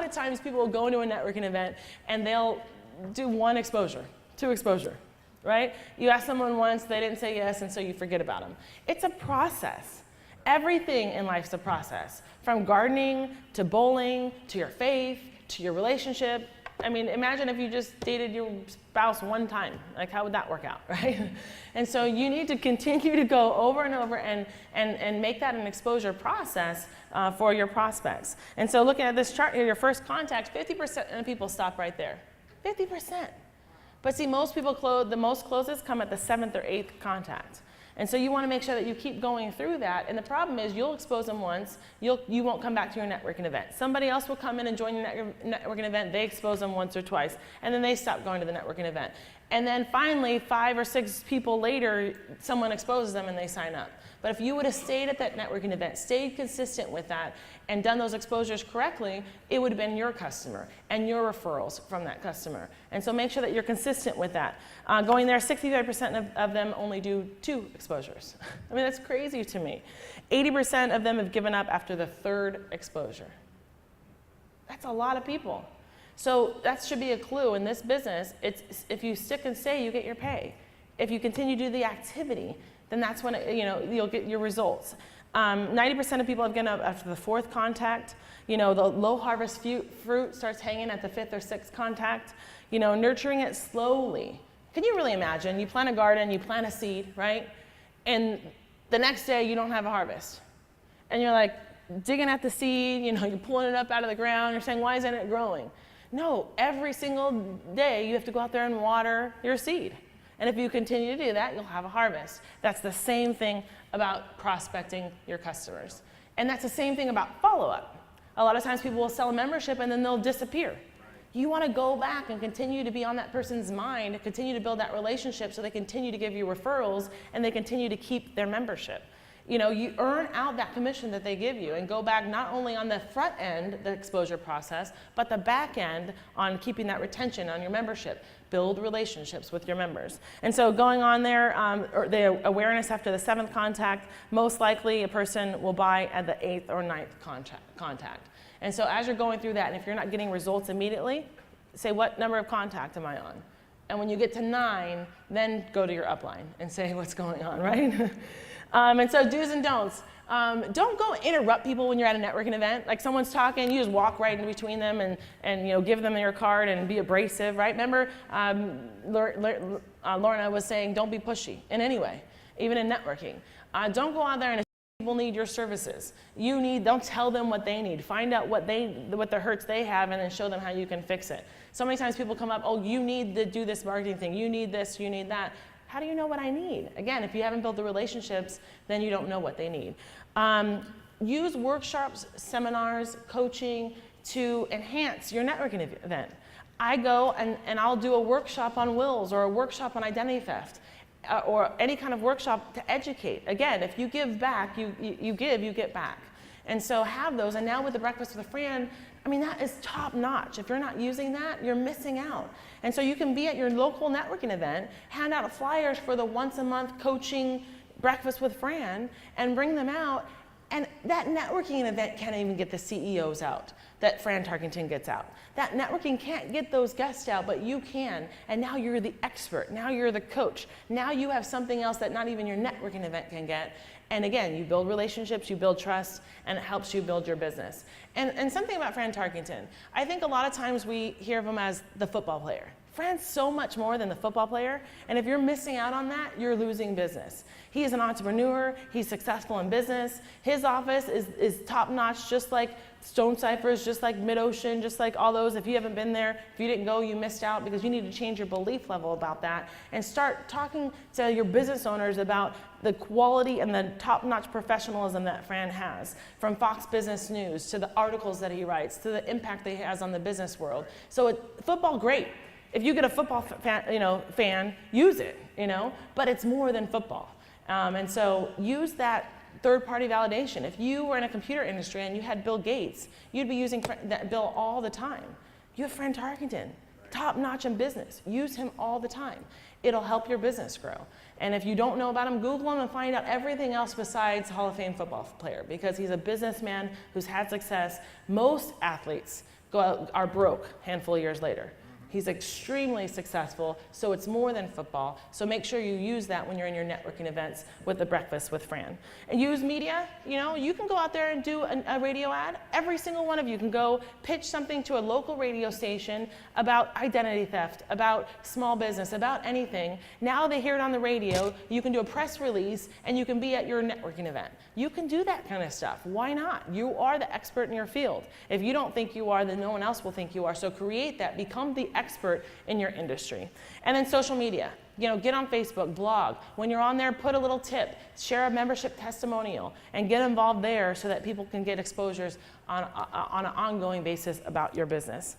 lot of times people will go into a networking event and they'll do 1 exposure, 2 exposure, right? You ask someone once, they didn't say yes, and so you forget about them. It's a process. Everything in life's a process, from gardening to bowling to your faith to your relationship. I mean, imagine if you just dated your spouse 1 time. Like, how would that work out, right? And so you need to continue to go over and over and make that an exposure process for your prospects. And so looking at this chart here, your first contact, 50% of people stop right there. 50%. But see, most people the most closes come at the 7th or 8th contact. And so you want to make sure that you keep going through that. And the problem is you'll expose them once, you won't come back to your networking event. Somebody else will come in and join your networking event, they expose them once or twice, and then they stop going to the networking event. And then finally, 5 or 6 people later, someone exposes them and they sign up. But if you would have stayed at that networking event, stayed consistent with that, and done those exposures correctly, it would have been your customer and your referrals from that customer. And so make sure that you're consistent with that. Going there, 65% of them only do 2 exposures. I mean, that's crazy to me. 80% of them have given up after the 3rd exposure. That's a lot of people. So that should be a clue in this business. If you stick and stay, you get your pay. If you continue to do the activity, then that's when you'll get your results. 90% of people have given up after the 4th contact. The low harvest fruit starts hanging at the 5th or 6th contact. Nurturing it slowly. Can you really imagine? You plant a garden, you plant a seed, right? And the next day you don't have a harvest. And you're like digging at the seed, you're pulling it up out of the ground, you're saying, why isn't it growing? No, every single day you have to go out there and water your seed. And if you continue to do that, you'll have a harvest. That's the same thing about prospecting your customers. And that's the same thing about follow-up. A lot of times people will sell a membership and then they'll disappear. You want to go back and continue to be on that person's mind, continue to build that relationship so they continue to give you referrals and they continue to keep their membership. You earn out that commission that they give you and go back not only on the front end, the exposure process, but the back end on keeping that retention on your membership. Build relationships with your members. And so going on there, the awareness after the 7th contact, most likely a person will buy at the 8th or 9th contact. And so as you're going through that, and if you're not getting results immediately, say, what number of contact am I on? And when you get to 9, then go to your upline and say what's going on, right? And so do's and don'ts. Don't go interrupt people when you're at a networking event. Like someone's talking, you just walk right in between them and give them your card and be abrasive, right? Remember, Lorna was saying, don't be pushy in any way, even in networking. Don't go out there and people need your services. Don't tell them what they need. Find out what the hurts they have and then show them how you can fix it. So many times people come up, oh, you need to do this marketing thing. You need this, you need that. How do you know what I need? Again, if you haven't built the relationships, then you don't know what they need. Use workshops, seminars, coaching to enhance your networking event. I go and I'll do a workshop on wills or a workshop on identity theft or any kind of workshop to educate. Again, if you give back, you give, you get back. And so have those. And now with the Breakfast with a Friend, I mean, that is top notch. If you're not using that, you're missing out. And so you can be at your local networking event, hand out flyers for the once a month coaching Breakfast with Fran and bring them out. And that networking event can't even get the CEOs out that Fran Tarkenton gets out. That networking can't get those guests out, but you can. And now you're the expert. Now you're the coach. Now you have something else that not even your networking event can get. And again, you build relationships, you build trust, and it helps you build your business. And something about Fran Tarkenton. I think a lot of times we hear of him as the football player. Fran's so much more than the football player, and if you're missing out on that, you're losing business. He is an entrepreneur, he's successful in business, his office is top-notch, just like Stone Cyphers, just like Mid-Ocean, just like all those. If you haven't been there, if you didn't go, you missed out, because you need to change your belief level about that and start talking to your business owners about the quality and the top-notch professionalism that Fran has, from Fox Business News to the articles that he writes to the impact that he has on the business world. So football, great. If you get a football fan, use it, but it's more than football. And so use that third-party validation. If you were in a computer industry and you had Bill Gates, you'd be using that Bill all the time. You have Fran Tarkenton, top-notch in business. Use him all the time. It'll help your business grow. And if you don't know about him, Google him and find out everything else besides Hall of Fame football player, because he's a businessman who's had success. Most athletes are broke a handful of years later. He's extremely successful, so it's more than football. So make sure you use that when you're in your networking events with the Breakfast with Fran. And use media. You know, you can go out there and do a radio ad. Every single one of you can go pitch something to a local radio station about identity theft, about small business, about anything. Now they hear it on the radio. You can do a press release, and you can be at your networking event. You can do that kind of stuff. Why not? You are the expert in your field. If you don't think you are, then no one else will think you are. So create that. Become the expert in your industry. And then social media. You know, get on Facebook, blog. When you're on there, put a little tip, share a membership testimonial, and get involved there so that people can get exposures on an ongoing basis about your business.